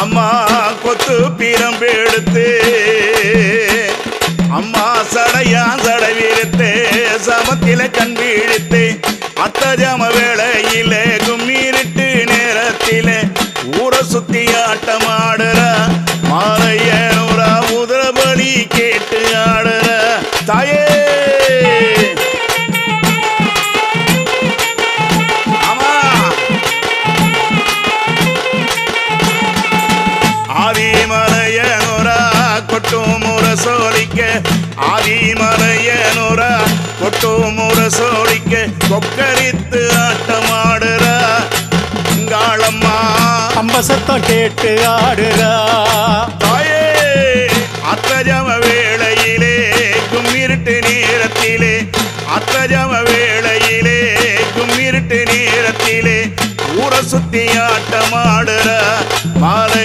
அம்மா கொத்து பிரம்பெடுத்து அம்மா சடையா சடவிருத்து சமத்தில கண் வீழ்த்து அத்தஜாம வேளையில கும்மிருட்டு நேரத்தில ஊரை சுத்தி ஆட்டமாடுற மாலையனூரா உதரபலி கேட்டு ஆடுற தாயே ஆதிமலையனூரா கொட்டும் முரசோலிக்க ஆதிமலையனூரா கொட்டும் முரசோலிக்க கொக்கரித்து ஆட்டமாடுற காளம்மா அம்பசத்தம் கேட்டு ஆடுறா தாயே அத்தஜம வேளையிலே கும்மிருட்டு நேரத்திலே அத்தஜம வேளையிலே கும்மிருட்டு நேரத்திலே ஊரை சுத்தி ஆட்டமாடுற மாலை